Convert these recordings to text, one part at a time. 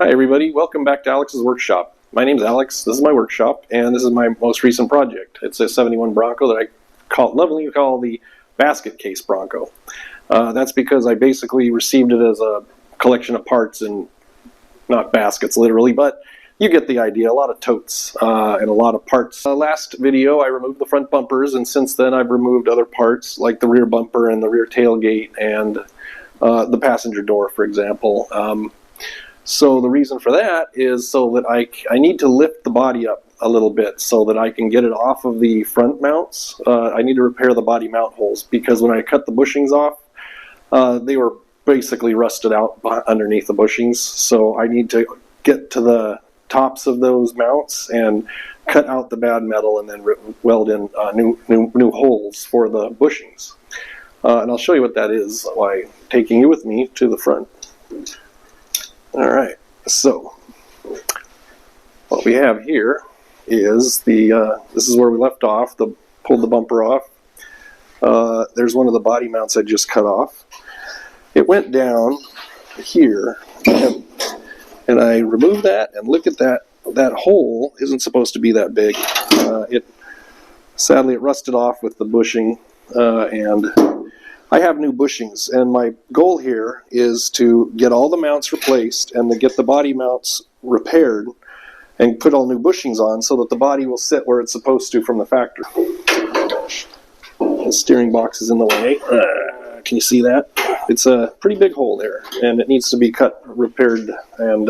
Hi everybody, welcome back to Alex's workshop. My name's Alex, this is my workshop, and this is my most recent project. It's a 71 Bronco that I lovingly call the Basket Case Bronco. That's because I basically received it as a collection of parts, and not baskets literally, but you get the idea. A lot of totes and a lot of parts. Last video I removed the front bumpers, and since then I've removed other parts like the rear bumper and the rear tailgate and the passenger door, for example. So the reason for that is so that I need to lift the body up a little bit so that I can get it off of the front mounts. I need to repair the body mount holes because when I cut the bushings off, they were basically rusted out underneath the bushings. So I need to get to the tops of those mounts and cut out the bad metal and then weld in new holes for the bushings. And I'll show you what that is by taking you with me to the front. Alright, so what we have here is this is where we left off, pulled the bumper off. There's one of the body mounts I just cut off. It went down here, and I removed that, and look at that. That hole isn't supposed to be that big. Sadly, it rusted off with the bushing, and I have new bushings, and my goal here is to get all the mounts replaced and to get the body mounts repaired and put all new bushings on so that the body will sit where it's supposed to from the factory. The steering box is in the way. Can you see that? It's a pretty big hole there, and it needs to be cut, repaired, and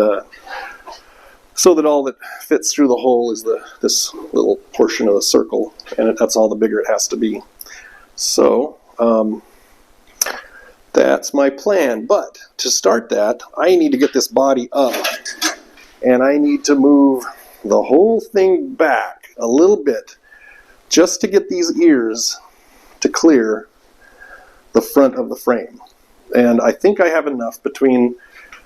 so that all that fits through the hole is this little portion of the circle, and that's all the bigger it has to be. So that's my plan, but to start that, I need to get this body up, and I need to move the whole thing back a little bit just to get these ears to clear the front of the frame. And I think I have enough between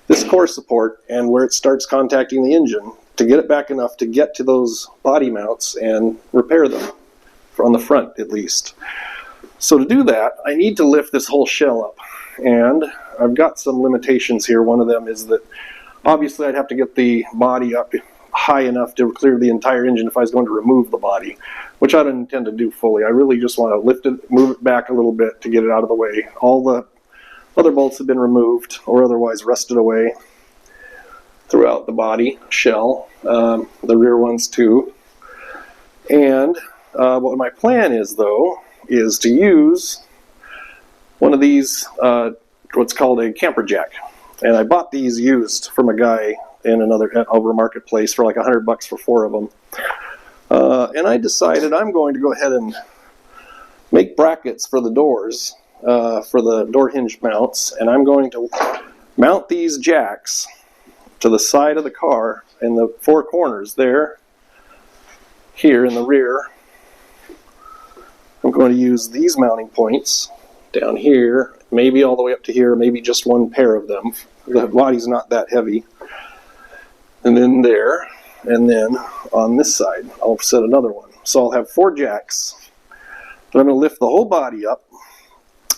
this core support and where it starts contacting the engine to get it back enough to get to those body mounts and repair them, on the front at least. So to do that, I need to lift this whole shell up. And I've got some limitations here. One of them is that obviously I'd have to get the body up high enough to clear the entire engine if I was going to remove the body, which I don't intend to do fully. I really just want to lift it, move it back a little bit to get it out of the way. All the other bolts have been removed or otherwise rusted away throughout the body shell, the rear ones too. And what my plan is, though, is to use one of these, what's called a camper jack. And I bought these used from a guy in over a marketplace for like $100 for 4 of them. And I decided I'm going to go ahead and make brackets for the doors, for the door hinge mounts, and I'm going to mount these jacks to the side of the car in the 4 corners there, here in the rear. I'm going to use these mounting points down here, maybe all the way up to here, maybe just one pair of them. The body's not that heavy. And then there, and then on this side, I'll set another one. So I'll have 4 jacks, but I'm going to lift the whole body up,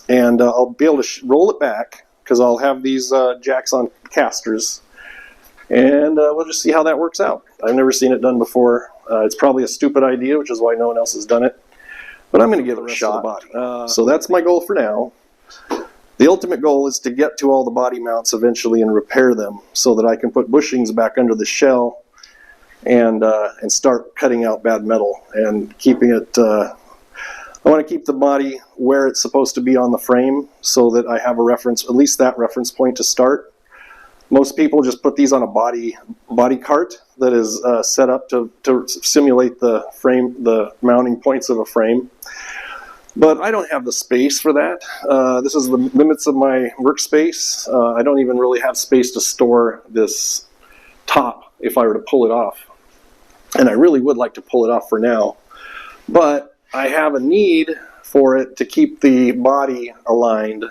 and I'll be able to roll it back, because I'll have these jacks on casters, and we'll just see how that works out. I've never seen it done before. It's probably a stupid idea, which is why no one else has done it. But I'm going to give it a shot. So that's my goal for now. The ultimate goal is to get to all the body mounts eventually and repair them so that I can put bushings back under the shell and start cutting out bad metal and keeping it. I want to keep the body where it's supposed to be on the frame so that I have a reference, at least that reference point to start. Most people just put these on a body cart that is set up to simulate the frame, the mounting points of a frame. But I don't have the space for that. This is the limits of my workspace. I don't even really have space to store this top if I were to pull it off. And I really would like to pull it off for now. But I have a need for it to keep the body aligned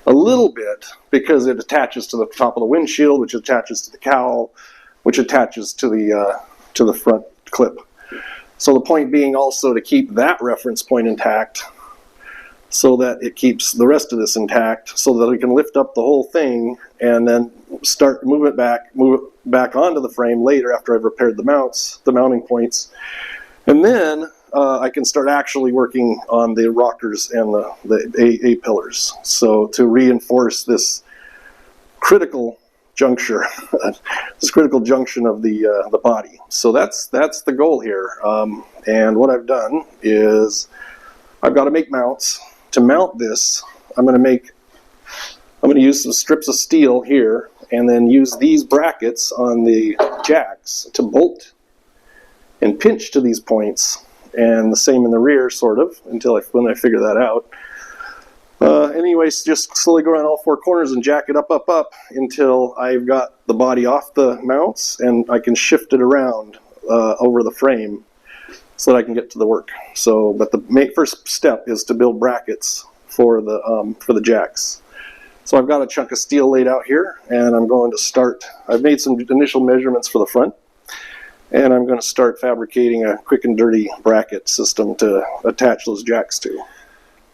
a little bit because it attaches to the top of the windshield, which attaches to the cowl, which attaches to the front clip. So the point being also to keep that reference point intact so that it keeps the rest of this intact, so that I can lift up the whole thing and then move it back onto the frame later after I've repaired the mounting points. And then I can start actually working on the rockers and the A-pillars. So to reinforce this critical juncture, this critical junction of the body. So that's the goal here. And what I've done is I've got to make mounts. To mount this, I'm going to use some strips of steel here, and then use these brackets on the jacks to bolt and pinch to these points, and the same in the rear, sort of, when I figure that out. Anyways, just slowly go around all four corners and jack it up until I've got the body off the mounts, and I can shift it around over the frame so that I can get to the work. So, but the first step is to build brackets for the jacks. So I've got a chunk of steel laid out here, and I'm going to start. I've made some initial measurements for the front, and I'm going to start fabricating a quick and dirty bracket system to attach those jacks to.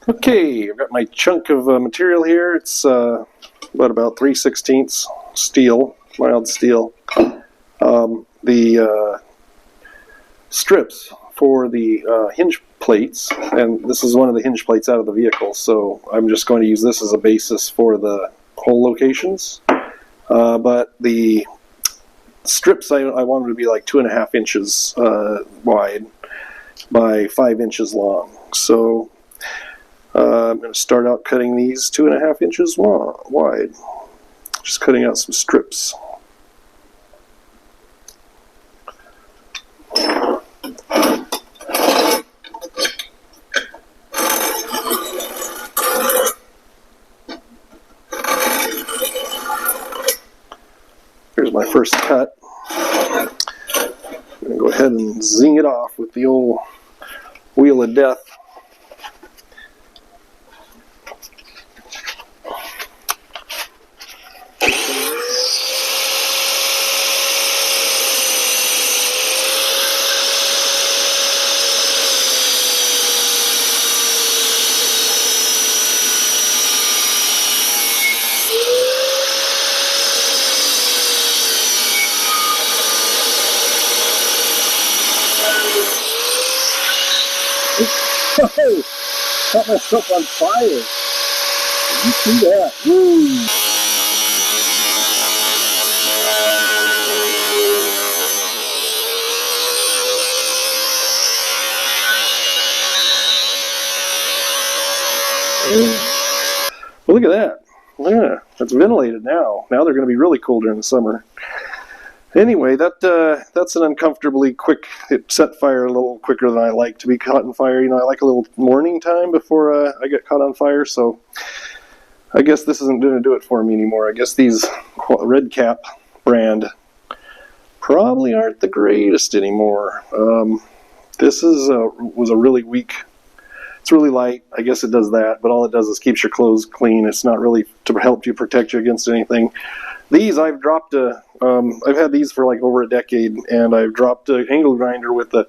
Okay, I've got my chunk of material here. It's about 3/16 steel, mild steel. The strips for the hinge plates, and this is one of the hinge plates out of the vehicle, so I'm just going to use this as a basis for the hole locations. But the strips, I want them to be like 2.5 inches wide by 5 inches long. So I'm going to start out cutting these 2.5 inches wide, just cutting out some strips. Here's my first cut. I'm going to go ahead and zing it off with the old wheel of death. Oh, got myself on fire. Did you see that? Woo! Well, look at that. Yeah, it's ventilated now. Now they're going to be really cool during the summer. Anyway, that's an uncomfortably quick. It set fire a little quicker than I like to be caught on fire. You know, I like a little warning time before I get caught on fire. So I guess this isn't going to do it for me anymore. I guess these Red Cap brand probably aren't the greatest anymore. This was a really weak. It's really light. I guess it does that, but all it does is keeps your clothes clean. It's not really to help you protect you against anything. These I've dropped I've had these for like over a decade, and I've dropped an angle grinder with a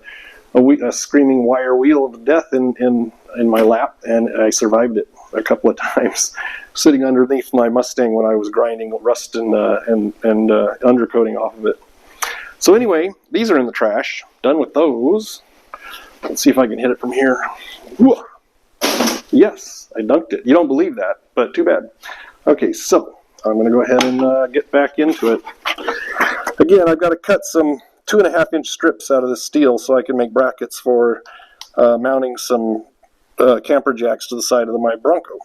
screaming wire wheel of death in my lap, and I survived it a couple of times, sitting underneath my Mustang when I was grinding rust and undercoating off of it. So anyway, these are in the trash. Done with those. Let's see if I can hit it from here. Whoa. Yes, I dunked it. You don't believe that, but too bad. Okay, so I'm going to go ahead and get back into it. Again, I've got to cut some 2.5-inch strips out of this steel so I can make brackets for mounting some camper jacks to the side of my Bronco.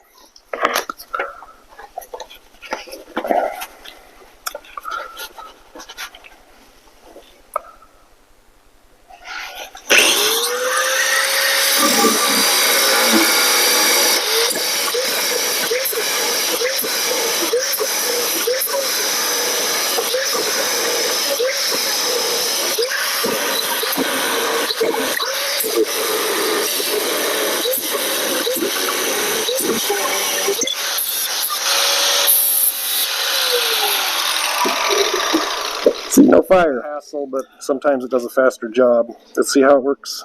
See, no fire hassle, but sometimes it does a faster job. Let's see how it works.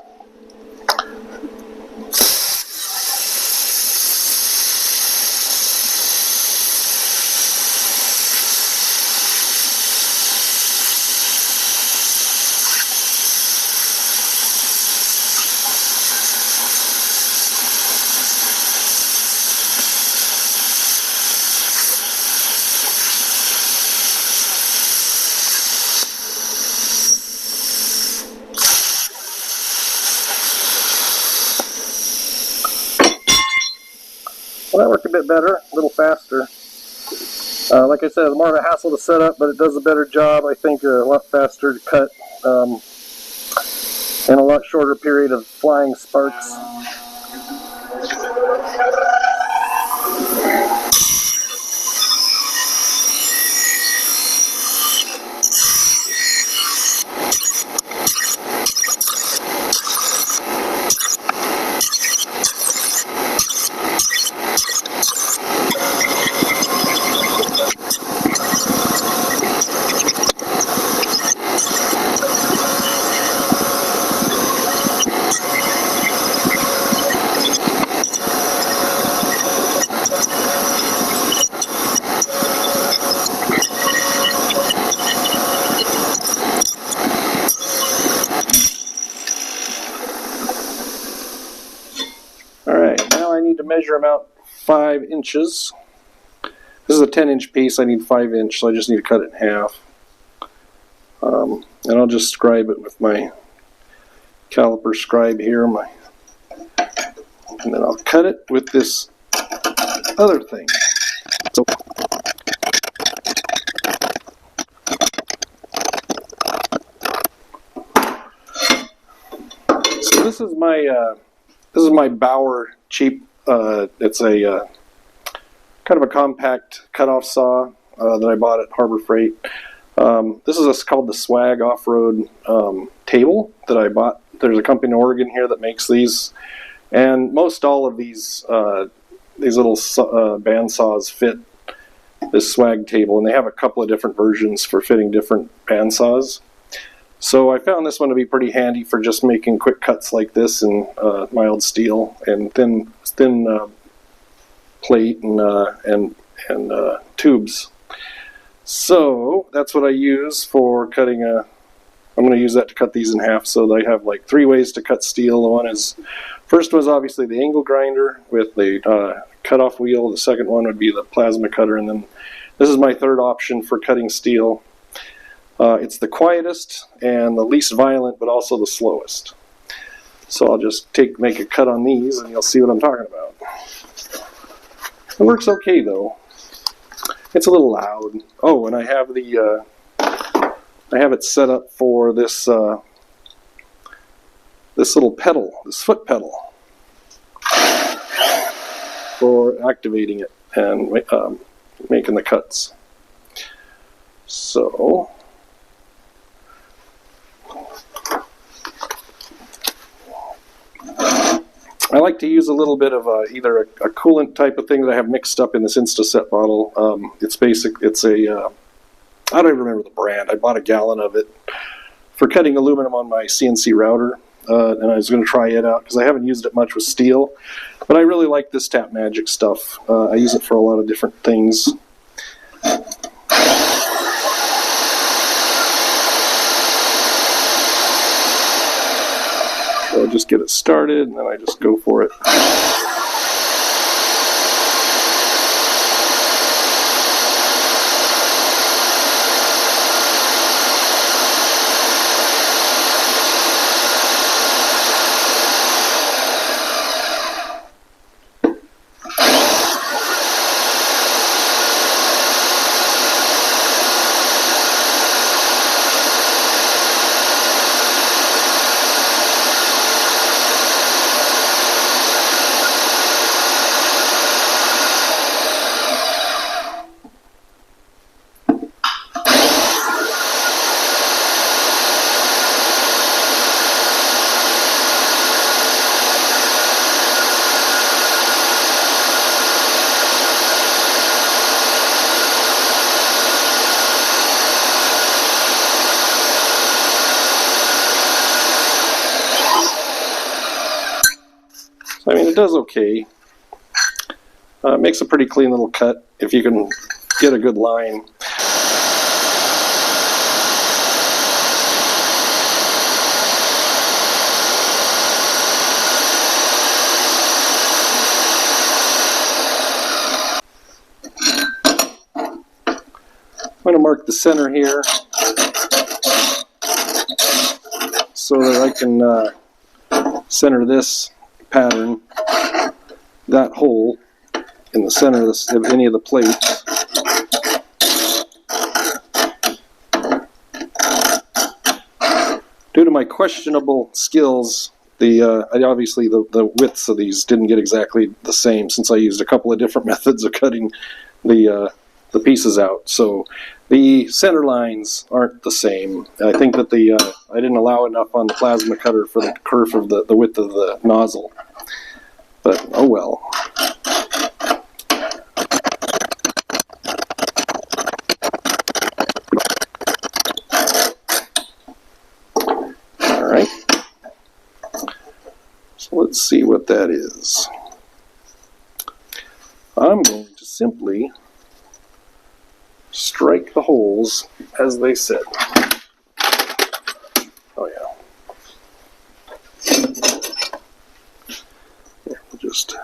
that worked a bit better, a little faster. Like I said, it's more of a hassle to set up, but it does a better job. I think a lot faster to cut, and a lot shorter period of flying sparks. To measure them out 5 inches. This is a 10-inch piece. I need 5-inch, so I just need to cut it in half. And I'll just scribe it with my caliper scribe here, and then I'll cut it with this other thing. So this is my Bauer cheap. It's a kind of a compact cutoff saw that I bought at Harbor Freight. This is called the SWAG Offroad table that I bought. There's a company in Oregon here that makes these, and most all of these little band saws fit this SWAG table, and they have a couple of different versions for fitting different band saws. So I found this one to be pretty handy for just making quick cuts like this in mild steel and thin plate and tubes. So that's what I use for cutting I'm going to use that to cut these in half. So I have like 3 ways to cut steel. The first was obviously the angle grinder with the cutoff wheel. The second one would be the plasma cutter, and then this is my third option for cutting steel. It's the quietest and the least violent, but also the slowest. So I'll just make a cut on these, and you'll see what I'm talking about. It works okay, though. It's a little loud. Oh, and I have it set up for this this little pedal, this foot pedal, for activating it and making the cuts. So I like to use a little bit of either a coolant type of thing that I have mixed up in this Instaset bottle. It's I don't even remember the brand. I bought a gallon of it for cutting aluminum on my CNC router, and I was going to try it out because I haven't used it much with steel. But I really like this Tap Magic stuff. I use it for a lot of different things. So I just get it started, and then I just go for it. I mean, it does okay. It makes a pretty clean little cut if you can get a good line. I'm going to mark the center here so that I can center this pattern, that hole, in the center of any of the plates. Due to my questionable skills, obviously the widths of these didn't get exactly the same, since I used a couple of different methods of cutting the pieces out. So the center lines aren't the same. I think that I didn't allow enough on the plasma cutter for the curve of the width of the nozzle. But oh well. Alright. So let's see what that is. I'm going to simply strike the holes as they sit. Oh yeah. Here, we'll just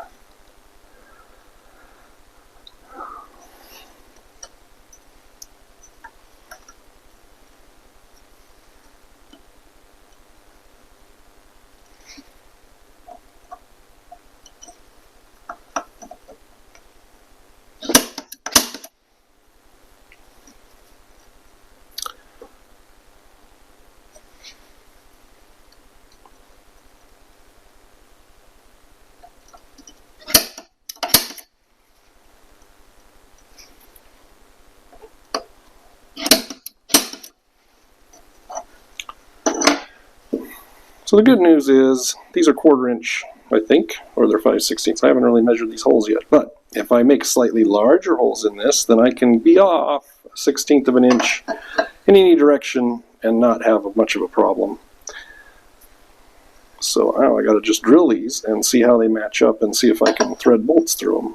So the good news is these are 1/4 inch, I think, or they're 5/16. I haven't really measured these holes yet, but if I make slightly larger holes in this, then I can be off 1/16 of an inch in any direction and not have much of a problem. So now I got to just drill these and see how they match up and see if I can thread bolts through them.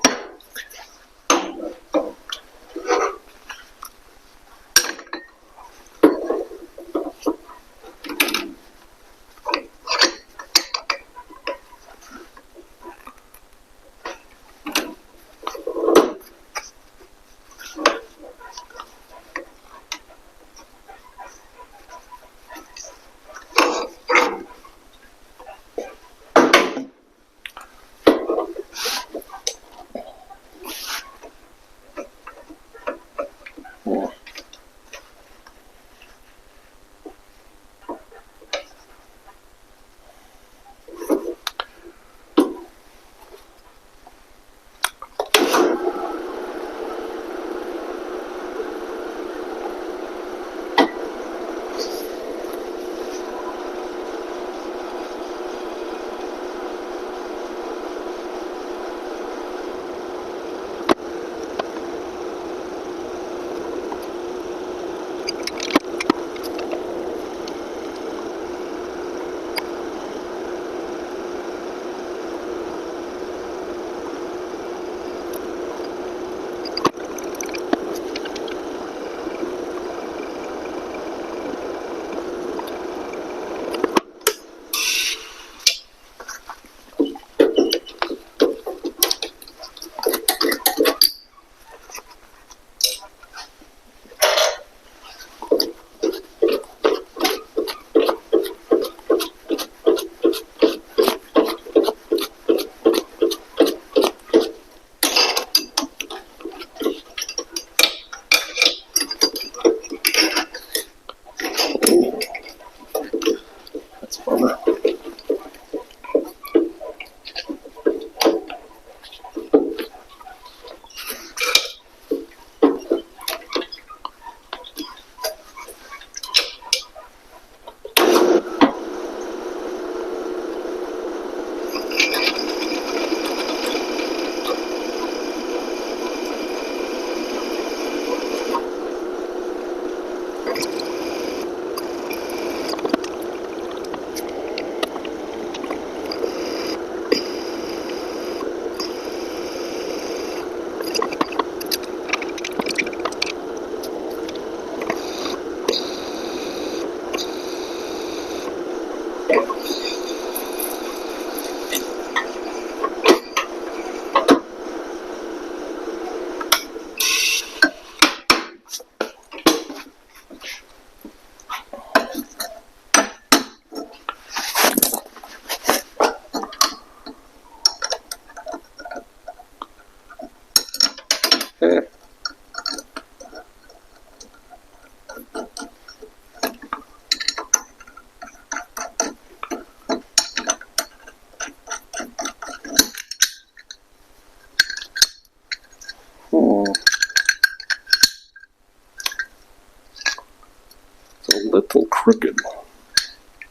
little crooked.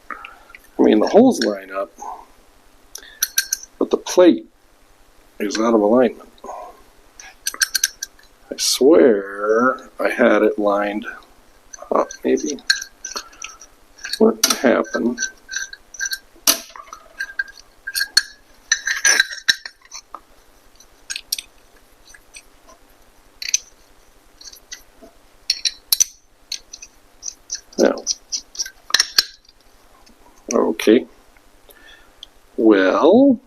I mean, the holes line up, but the plate is out of alignment. I swear I had it lined up, maybe. What happened? Now, okay. Well,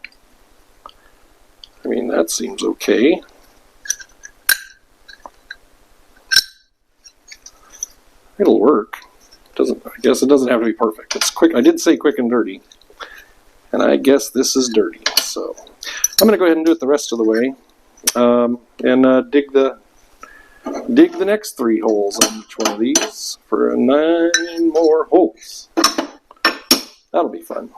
I mean, that seems okay. It'll work. I guess it doesn't have to be perfect. It's quick. I did say quick and dirty, and I guess this is dirty. So I'm going to go ahead and do it the rest of the way, and dig the next 3 holes on each one of these for 9 more holes. That'll be fun.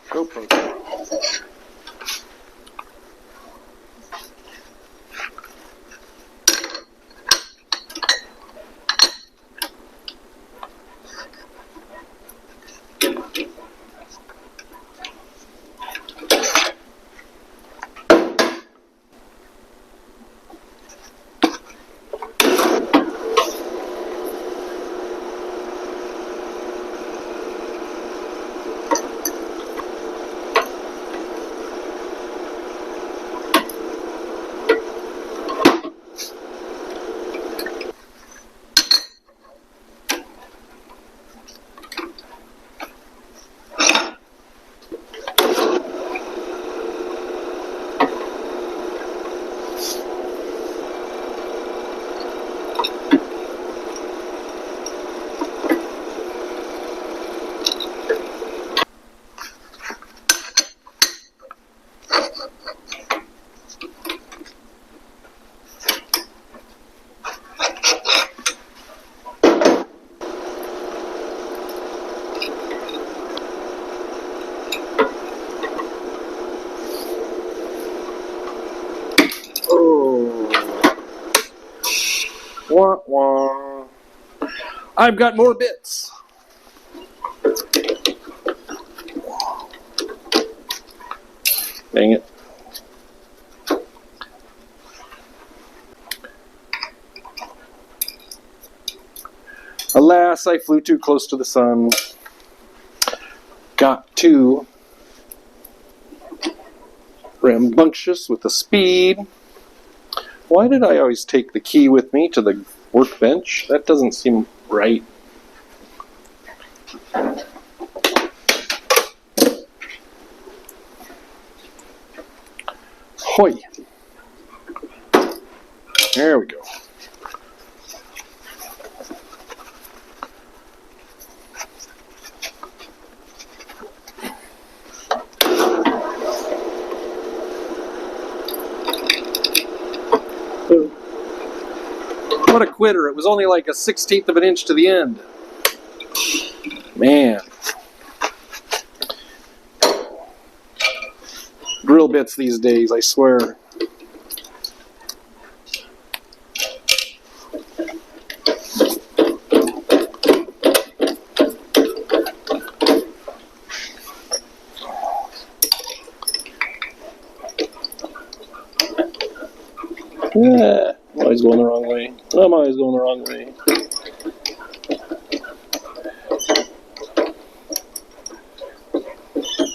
GoPro. Wah, wah. I've got more bits. Dang it. Alas, I flew too close to the sun. Got too rambunctious with the speed. Why did I always take the key with me to the workbench? That doesn't seem right. Hoy. There we go. What a quitter. It was only like a 1/16 of an inch to the end. Man. Drill bits these days, I swear. Yeah, I'm always going the wrong way. I'm always going the wrong way.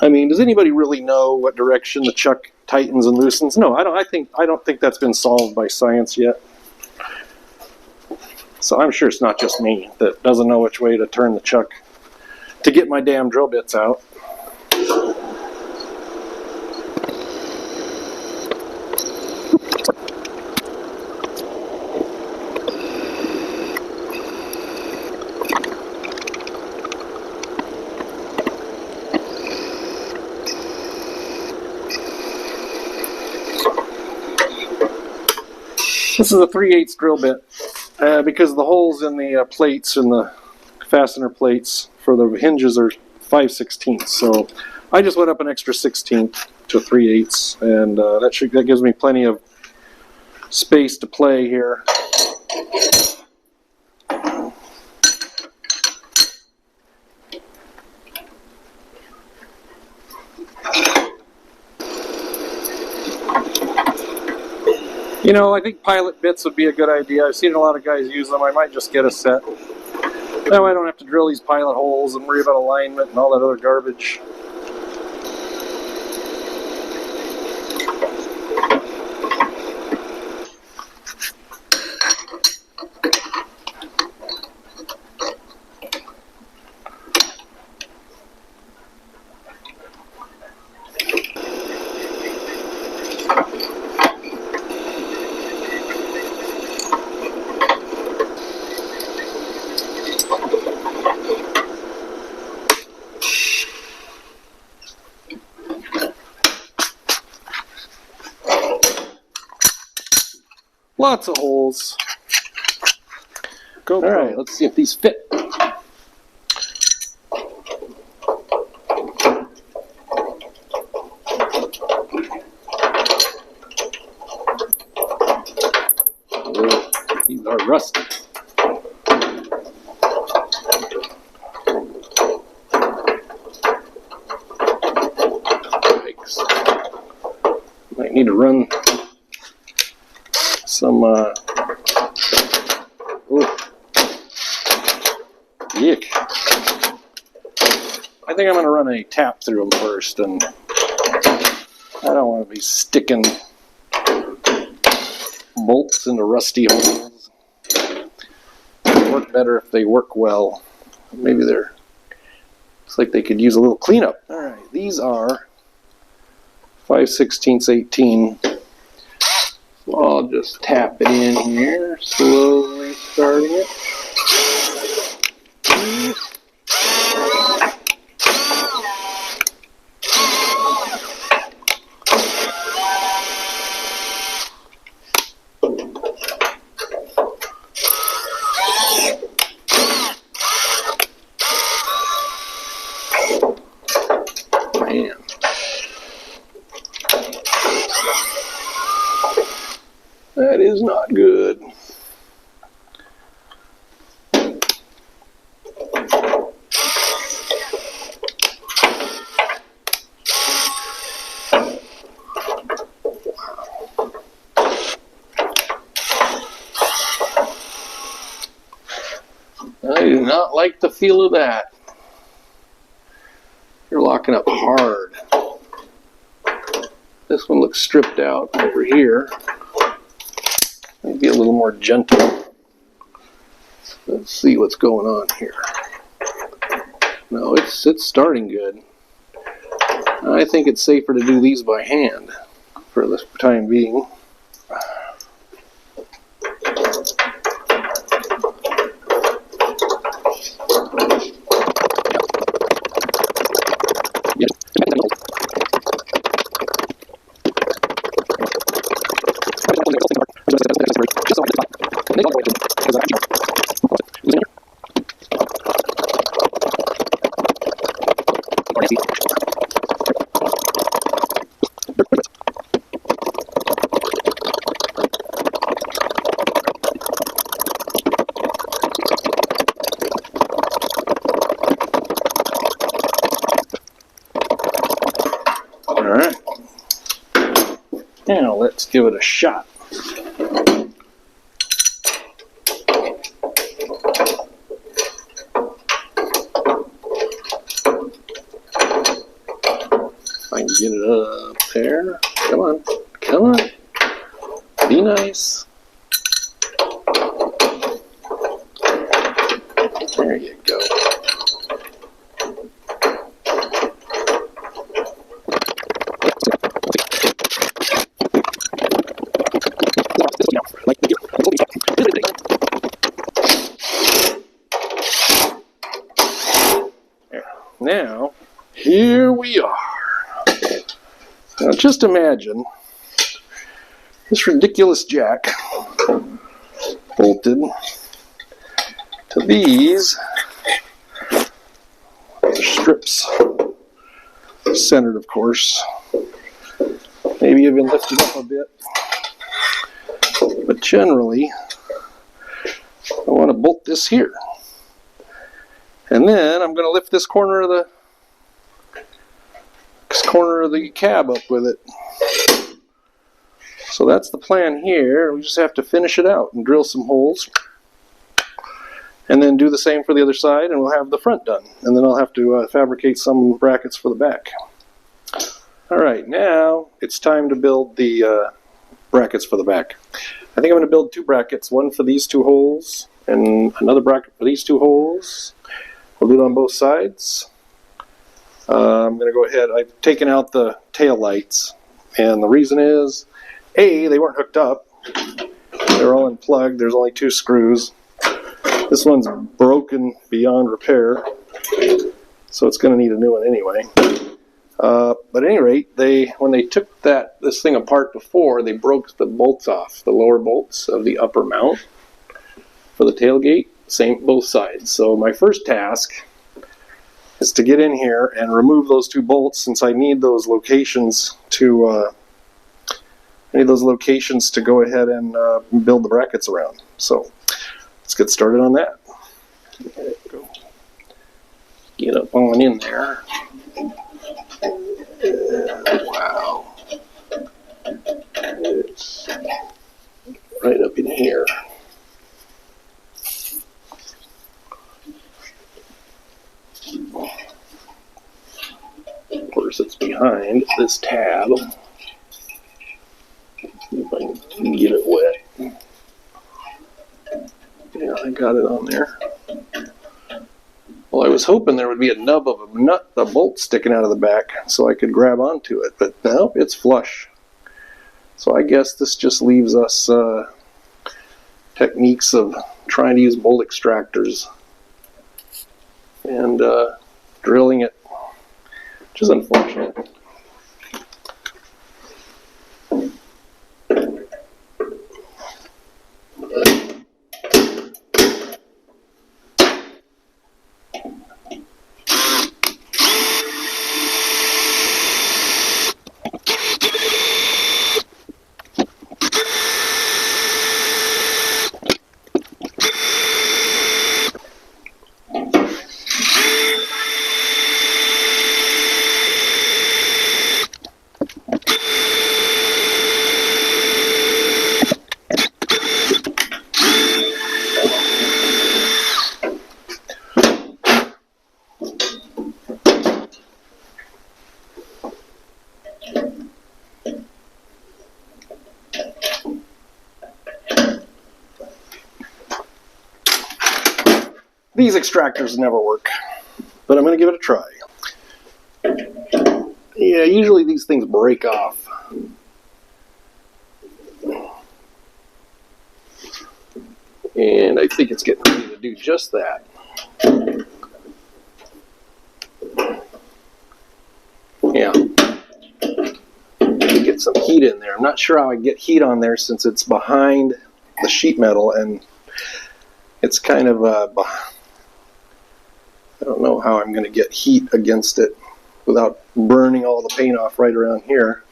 I mean, does anybody really know what direction the chuck tightens and loosens? No, I don't think that's been solved by science yet. So I'm sure it's not just me that doesn't know which way to turn the chuck to get my damn drill bits out. This is a 3/8 drill bit. because the holes in the plates and the fastener plates for the hinges are 5/16. So I just went up an extra 16th to 3/8, and that gives me plenty of space to play here. You know, I think pilot bits would be a good idea. I've seen a lot of guys use them. I might just get a set. That way I don't have to drill these pilot holes and worry about alignment and all that other garbage. Lots of holes. All right, let's see if these fit. These are rusty. Yikes. Might need to run some yuck. I think I'm going to run a tap through them first, and I don't want to be sticking bolts into rusty holes. They work better if they work well. Maybe they're, looks like they could use a little cleanup. All right, these are 5/16 18. So I'll just tap it in here, slowly starting it. Man. That is not good. I do not like the feel of that. You're locking up hard. This one looks stripped out over here. Maybe a little more gentle. Let's see what's going on here. No, it's starting good. I think it's safer to do these by hand for the time being. Alright, now let's give it a shot. If I can get it up there. Come on, come on. Be nice. There you go. Now, here we are. Now, just imagine this ridiculous jack bolted to these strips, centered of course, maybe even lifted up a bit, but generally I want to bolt this here, and then I'm going to lift this corner of the cab up with it. So that's the plan here. We just have to finish it out and drill some holes, and then do the same for the other side, and we'll have the front done. And then I'll have to fabricate some brackets for the back. Alright, now it's time to build the brackets for the back. I think I'm going to build 2 brackets, one for these 2 holes and another bracket for these 2 holes. We'll do it on both sides. I'm going to go ahead, I've taken out the tail lights, and the reason is, A, they weren't hooked up. They're all unplugged. There's only 2 screws. This one's broken beyond repair, so it's going to need a new one anyway. But at any rate, when they took this thing apart before, they broke the bolts off, the lower bolts of the upper mount for the tailgate, same both sides. So my first task is to get in here and remove those 2 bolts, since I need those locations to go ahead and build the brackets around. So let's get started on that. There we go. Get up on in there. Wow. It's right up in here. Of course, it's behind this tab. If I can get it wet. Yeah, I got it on there. Well, I was hoping there would be a nub of a bolt sticking out of the back so I could grab onto it, but no, it's flush. So I guess this just leaves us techniques of trying to use bolt extractors and drilling it, which is unfortunate. These extractors never work, but I'm going to give it a try. Yeah, usually these things break off. And I think it's getting ready to do just that. Yeah. Get some heat in there. I'm not sure how I get heat on there since it's behind the sheet metal, and it's kind of I don't know how I'm going to get heat against it without burning all the paint off right around here.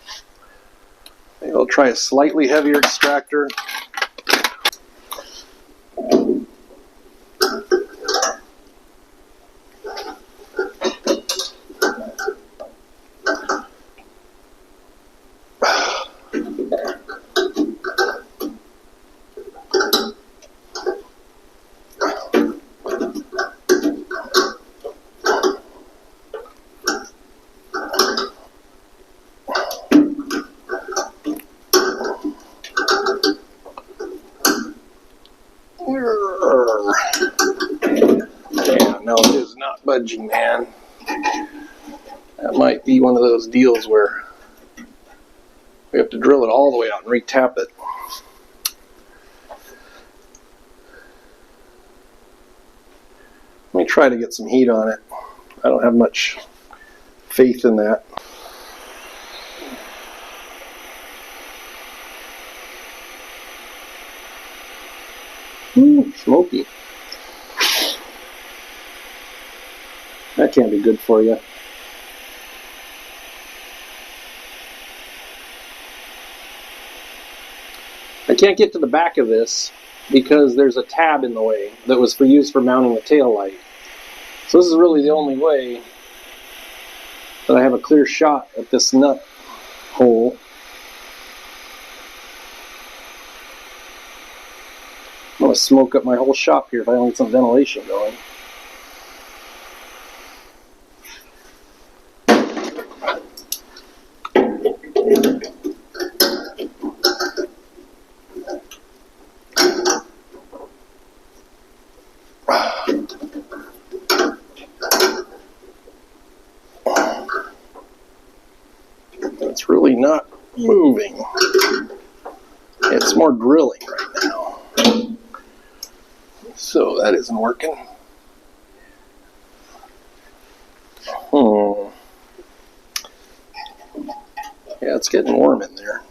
Maybe I'll try a slightly heavier extractor. Yeah, no, it is not budging, man. That might be one of those deals where we have to drill it all the way out and re-tap it. Let me try to get some heat on it. I don't have much faith in that. That can't be good for you. I can't get to the back of this because there's a tab in the way that was used for mounting the tail light. So this is really the only way that I have a clear shot at this nut hole. I'm going to smoke up my whole shop here if I don't get some ventilation going. It's really not moving. It's more drilling right now. So that isn't working. Yeah, it's getting warm in there.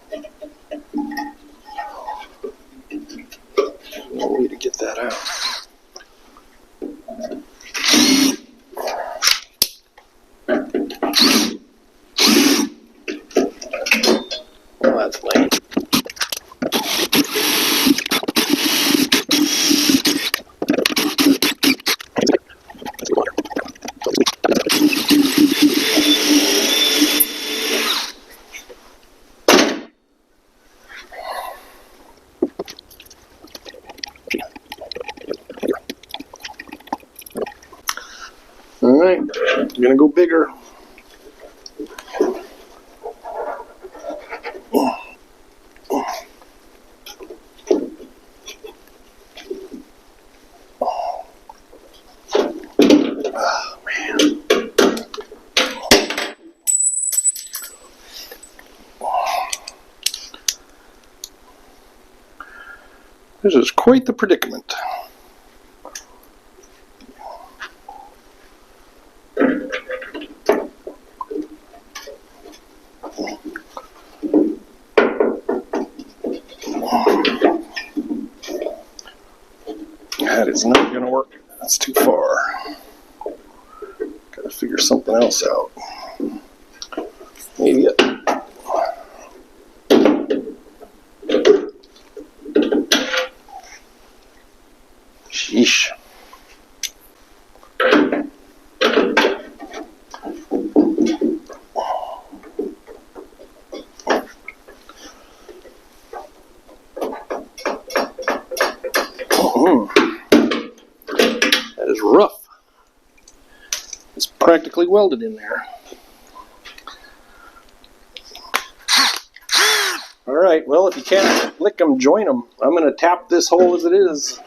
No way to get that out. Well, that's lame. Alright, I'm gonna go bigger. This is quite the predicament. That is not going to work. That's too far. Got to figure something else out. Maybe Sheesh. That is rough. It's practically welded in there. Alright, well, if you can't lick them, join them. I'm going to tap this hole as it is.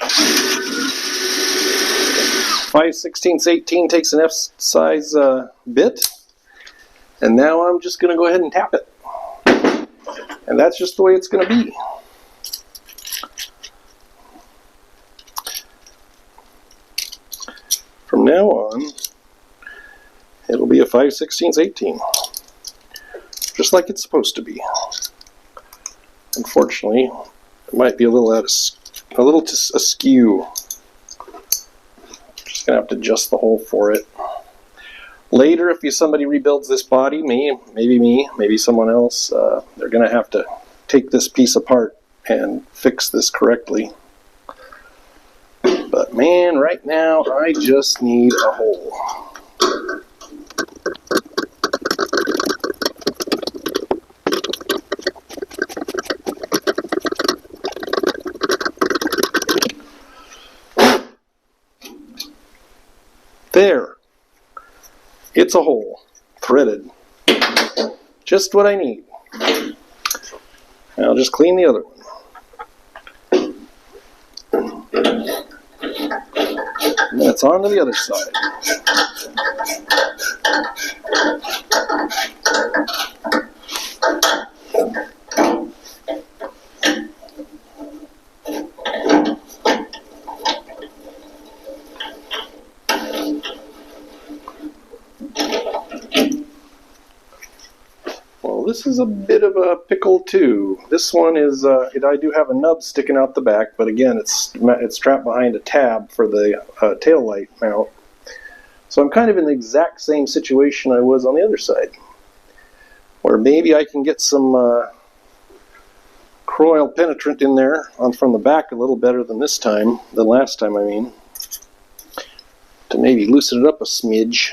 5/16/18 takes an F-size bit. And now I'm just going to go ahead and tap it. And that's just the way it's going to be. From now on, it'll be a 5/16/18. Just like it's supposed to be. Unfortunately, it might be a little askew. Just gonna have to adjust the hole for it. Later, if somebody rebuilds this body, maybe someone else, they're gonna have to take this piece apart and fix this correctly. But man, right now I just need a hole. There. It's a hole. Threaded. Just what I need. I'll just clean the other one. And then it's on to the other side. This is a bit of a pickle too. This one is, I do have a nub sticking out the back, but again, it's trapped behind a tab for the tail light mount. So I'm kind of in the exact same situation I was on the other side, where maybe I can get some Croil penetrant in there from the back a little better than last time, I mean, to maybe loosen it up a smidge.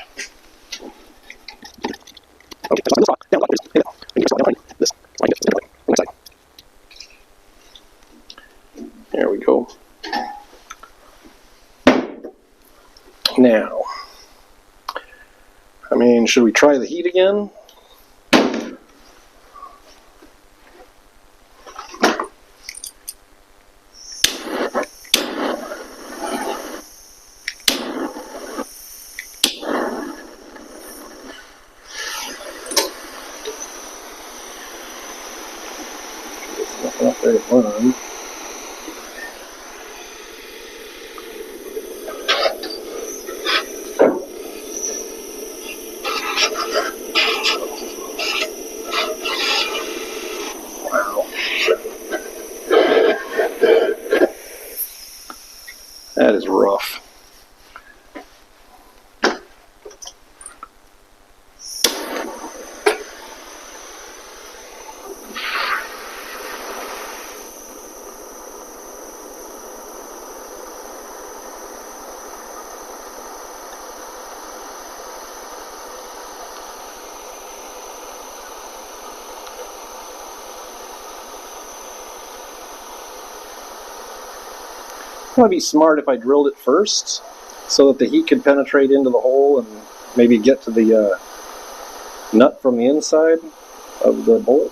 There we go. Now, I mean, should we try the heat again? Not very fun. Wow. That is rough. It would be smart if I drilled it first so that the heat could penetrate into the hole and maybe get to the nut from the inside of the bolt.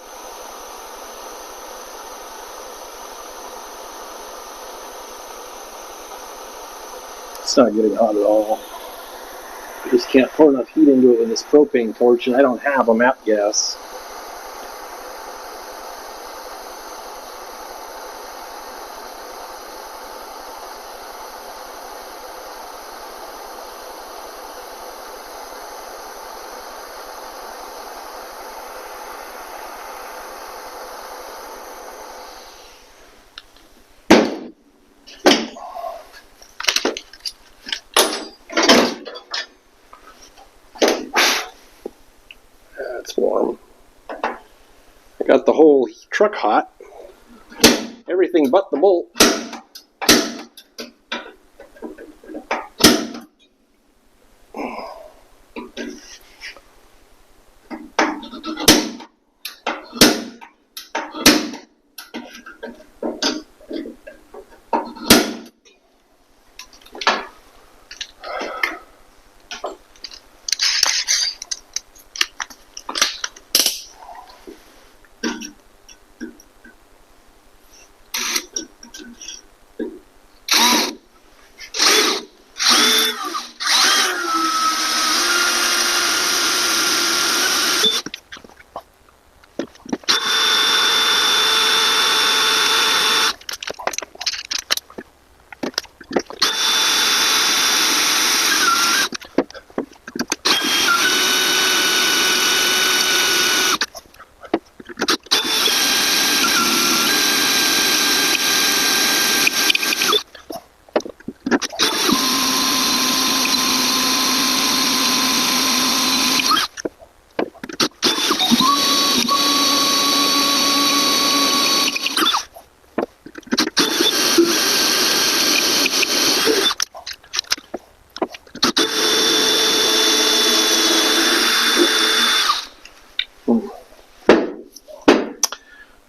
It's not getting hot at all. I just can't pour enough heat into it with this propane torch, and I don't have a map gas. It's warm. I got the whole truck hot. Everything but the bolt.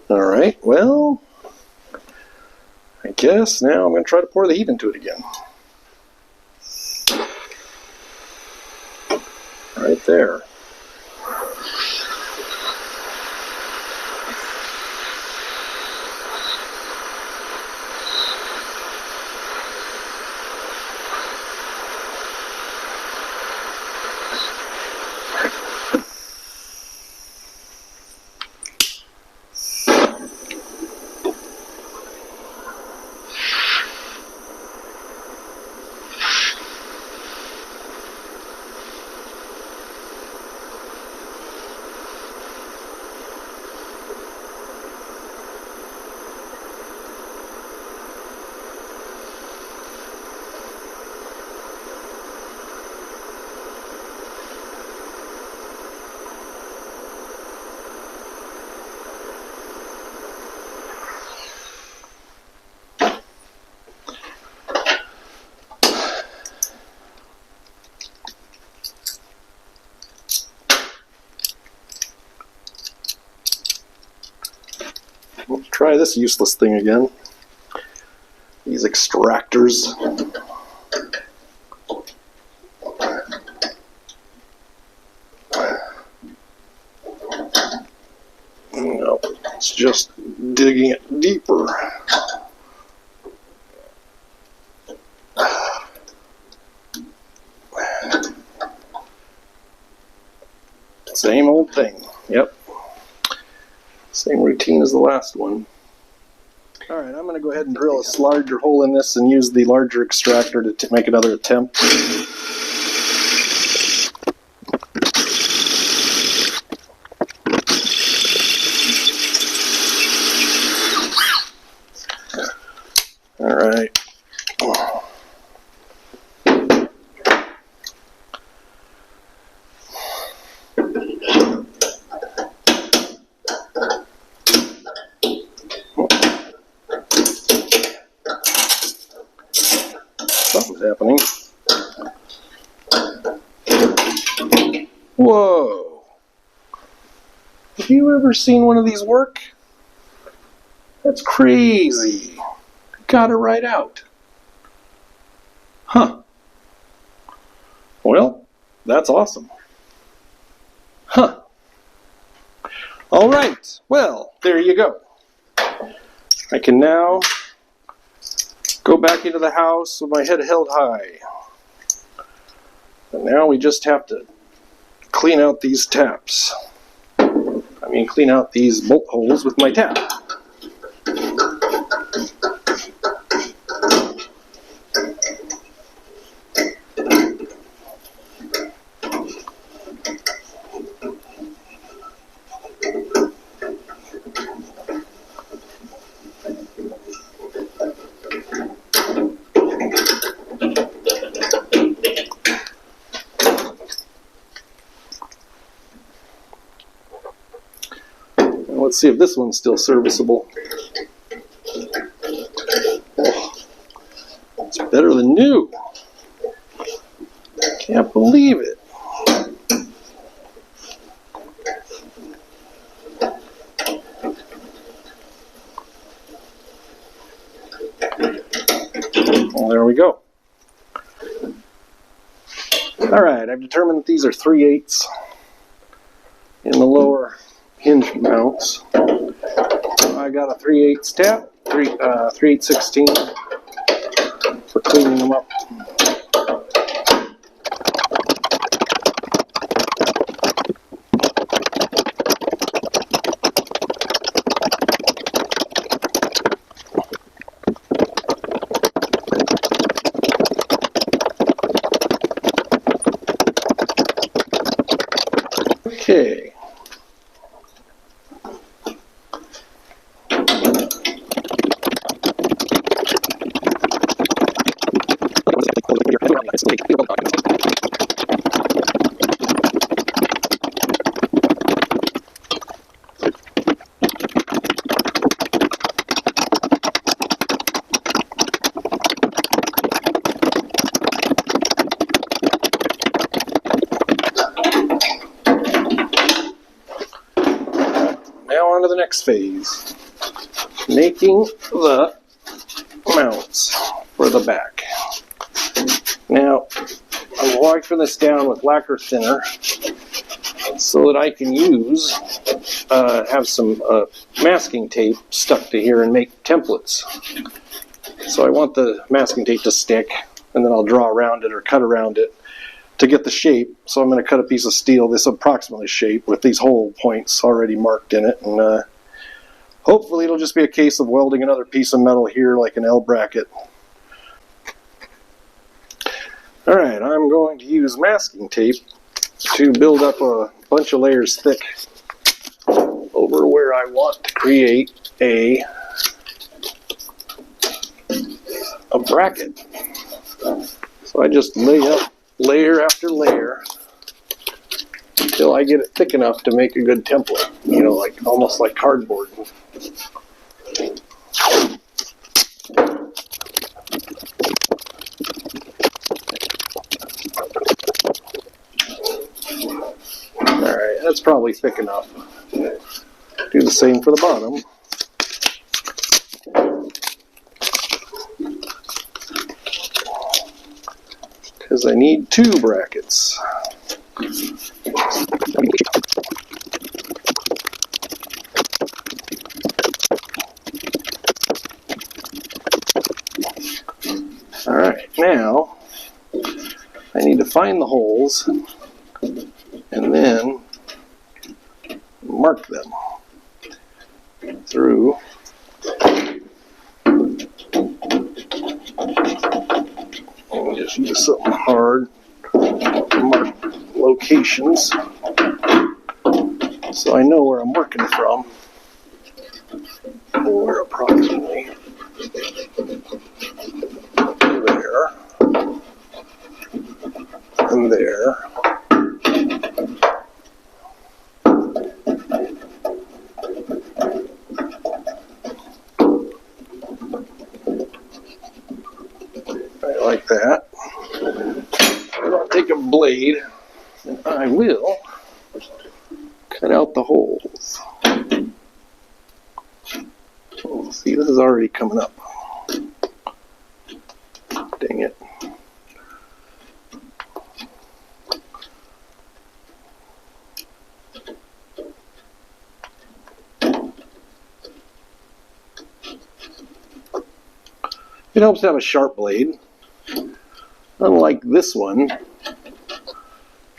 Alright, well, I guess now I'm going to try to pour the heat into it again. Right there. try this useless thing again. These extractors. No, it's just digging it deeper. Same old thing. Yep. Same routine as the last one. Alright, I'm going to go ahead and drill a larger hole in this and use the larger extractor to make another attempt. Alright. Something's happening. Whoa! Have you ever seen one of these work? That's crazy. Got it right out. Huh. Well, that's awesome. Huh. Alright, well, there you go. I can now go back into the house with my head held high. And now we just have to clean out these taps. Clean out these bolt holes with my tap. Let's see if this one's still serviceable. Oh, it's better than new. Can't believe it. Well, there we go. Alright, I've determined that these are 3/8 in the lower hinge mounts. I got a 3/8 tap, 3/8/16 for cleaning them up. Okay. Now on to the next phase, making the mounts for the back. Now, I'm wiping this down with lacquer thinner so that I can have some masking tape stuck to here and make templates. So I want the masking tape to stick, and then I'll draw around it or cut around it to get the shape. So I'm going to cut a piece of steel this approximately shape with these hole points already marked in it, and hopefully it'll just be a case of welding another piece of metal here like an L bracket. Alright, I'm going to use masking tape to build up a bunch of layers thick over where I want to create a bracket. So I just lay up layer after layer until I get it thick enough to make a good template, you know, like almost like cardboard. Alright, that's probably thick enough. Do the same for the bottom. because I need 2 brackets. Alright, now I need to find the holes and then mark them through and just use something hard to mark locations so I know where I'm working from, or approximately there and there. Like that. I'm going to take a blade and I will cut out the holes. Oh, see, this is already coming up. Dang it. It helps to have a sharp blade. Unlike this one,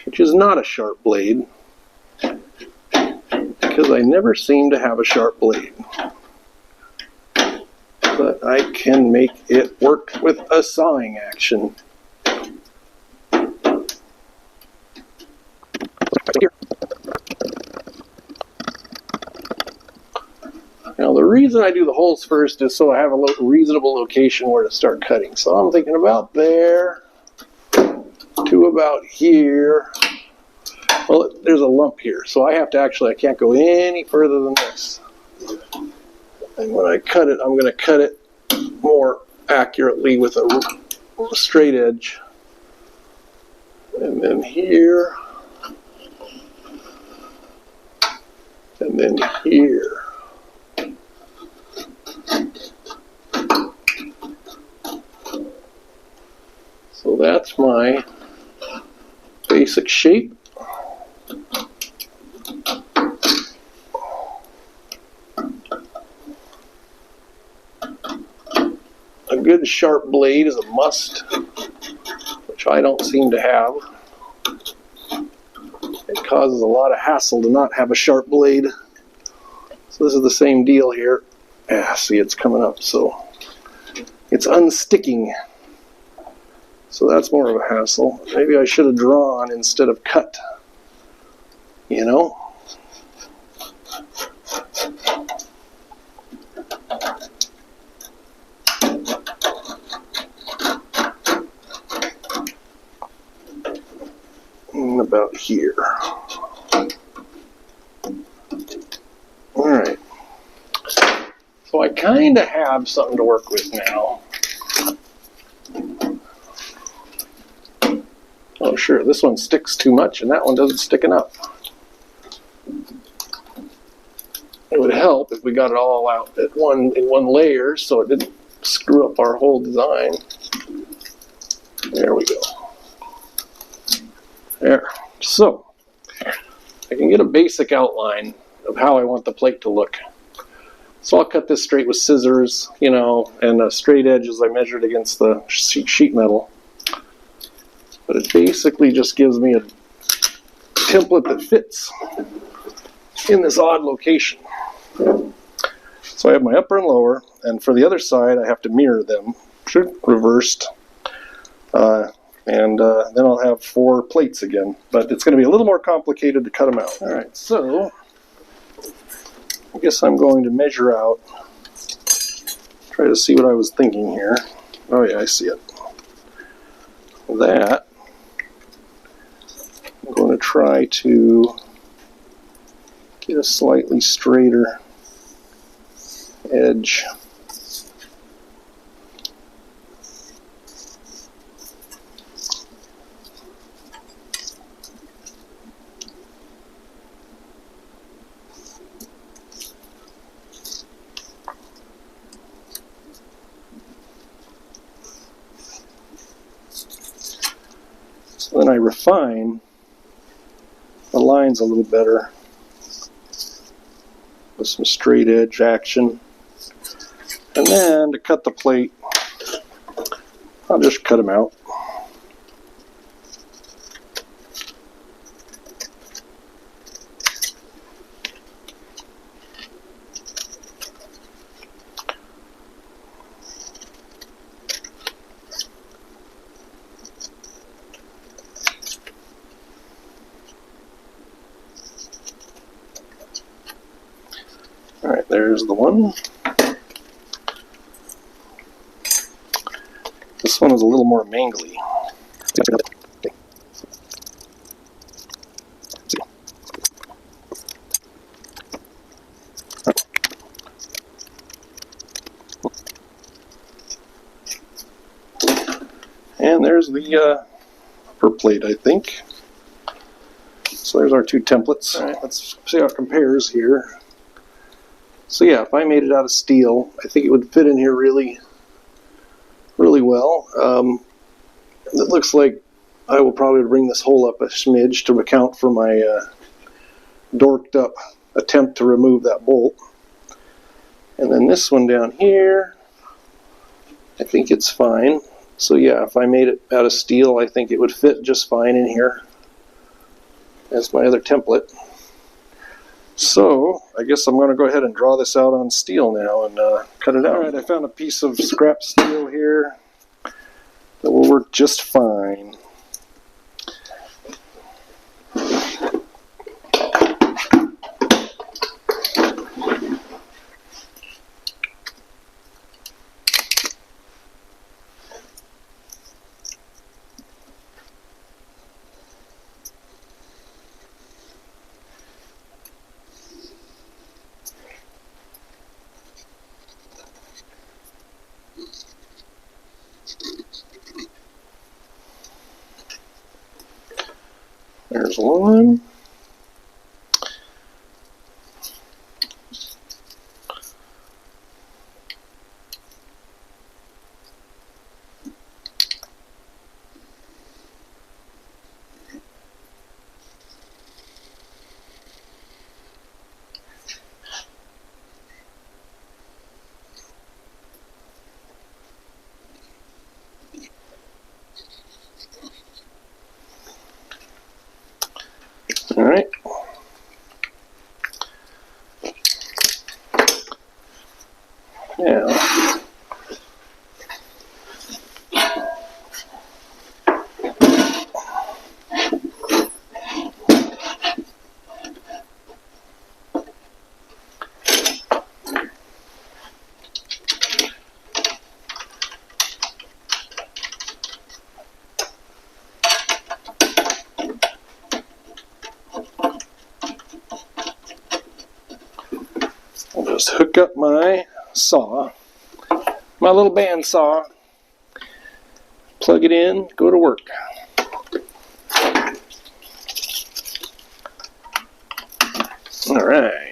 which is not a sharp blade, because I never seem to have a sharp blade. But I can make it work with a sawing action. Now the reason I do the holes first is so I have a reasonable location where to start cutting. So I'm thinking about there to about here. Well, there's a lump here, so I can't go any further than this. And when I cut it, I'm going to cut it more accurately with a straight edge. And then here. And then here. So that's my basic shape. A good sharp blade is a must, which I don't seem to have. It causes a lot of hassle to not have a sharp blade. So this is the same deal here. Yeah, see, it's coming up, so it's unsticking. So that's more of a hassle. Maybe I should have drawn instead of cut. You know? And about here. Alright. So I kind of have something to work with now. Oh sure, this one sticks too much and that one doesn't stick enough. It would help if we got it all out in one layer so it didn't screw up our whole design. There we go. There. So, I can get a basic outline of how I want the plate to look. So I'll cut this straight with scissors, you know, and a straight edge as I measured against the sheet metal. But it basically just gives me a template that fits in this odd location. So I have my upper and lower, and for the other side I have to mirror them, reversed. And then I'll have 4 plates again. But it's going to be a little more complicated to cut them out. Alright, so I guess I'm going to measure out, try to see what I was thinking here. Oh yeah, I see it. That, I'm going to try to get a slightly straighter edge. So then I refine the lines a little better with some straight edge action. And then to cut the plate, I'll just cut them out. Alright, there's the one. This one is a little more mangly. And there's the upper plate, I think. So there's our two templates. Alright, let's see how it compares here. So yeah, if I made it out of steel, I think it would fit in here really well. It looks like I will probably bring this hole up a smidge to account for my dorked up attempt to remove that bolt. And then this one down here, I think it's fine. So yeah, if I made it out of steel, I think it would fit just fine in here. That's my other template. So I guess I'm going to go ahead and draw this out on steel now and cut it out. Alright, I found a piece of scrap steel here that will work just fine. There's one. All right. Now, I'll just hook up my saw, my little band saw, plug it in, go to work. All right.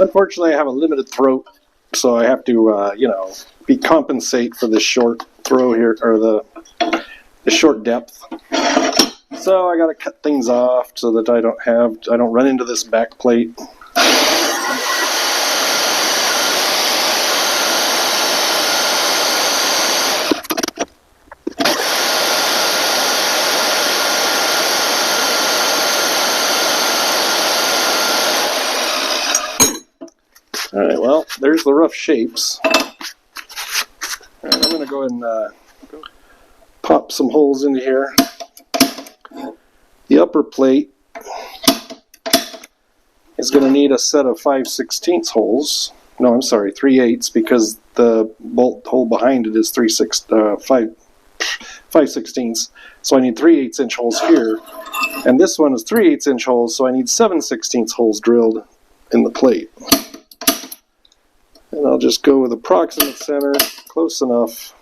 Unfortunately, I have a limited throat, so I have to, compensate for the short throw here, or the short depth. So I got to cut things off so that I don't run into this back plate. Alright, well, there's the rough shapes. And I'm going to go ahead and pop some holes into here. The upper plate is going to need a set of 5/16 holes. No, I'm sorry, 3/8, because the bolt hole behind it is 5/16. So I need 3/8 inch holes here. And this one is 3/8 inch holes, so I need 7/16 holes drilled in the plate. And I'll just go with approximate center, close enough.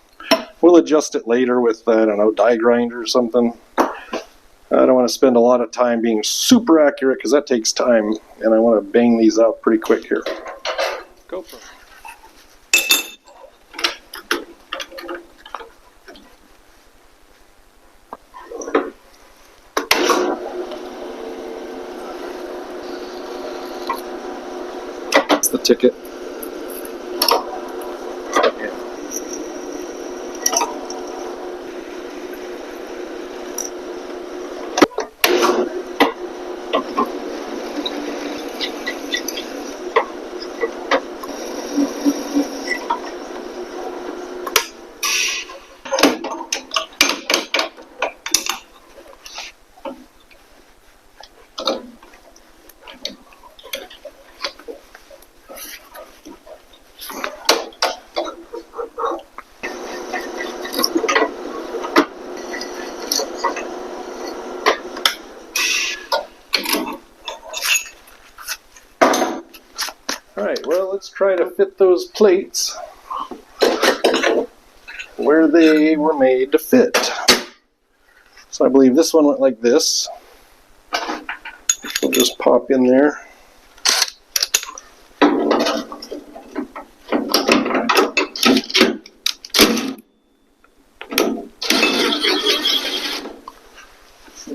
We'll adjust it later with, I don't know, die grinder or something. I don't want to spend a lot of time being super accurate because that takes time, and I want to bang these out pretty quick here. Go for it. That's the ticket. Alright, well, let's try to fit those plates where they were made to fit. So I believe this one went like this. We'll just pop in there.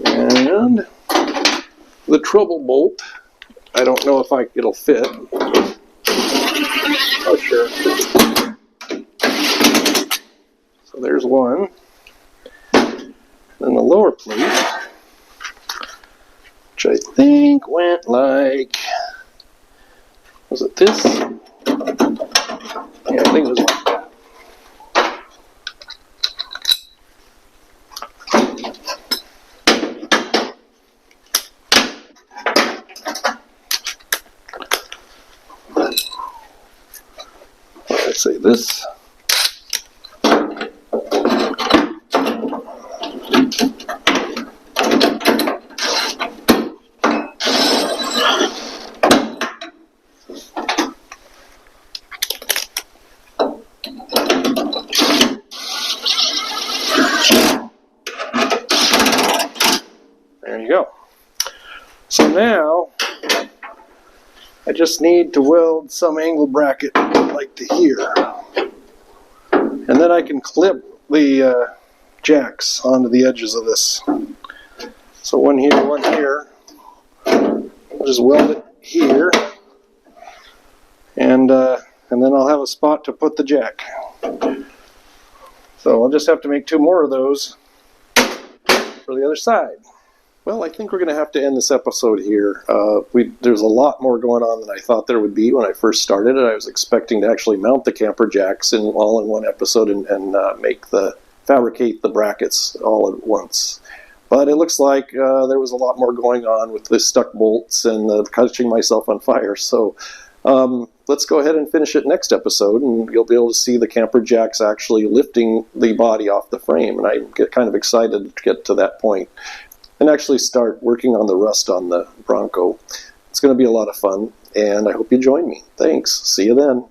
And the trouble bolt, I don't know if it'll fit. Oh, sure. So there's one. Then the lower plate, which I think went like, was it this? Yeah, I think it was like that. Let's say this. There you go. So now I just need to weld some angle bracket like to here, and then I can clip the jacks onto the edges of this. So one here, one here. I'll just weld it here, and then I'll have a spot to put the jack. So I'll just have to make 2 more of those for the other side. Well, I think we're going to have to end this episode here. There's a lot more going on than I thought there would be when I first started it. I was expecting to actually mount the camper jacks all in one episode and fabricate the brackets all at once. But it looks like there was a lot more going on with the stuck bolts and catching myself on fire. So let's go ahead and finish it next episode, and you'll be able to see the camper jacks actually lifting the body off the frame. And I get kind of excited to get to that point and actually start working on the rust on the Bronco. It's going to be a lot of fun, and I hope you join me. Thanks. See you then.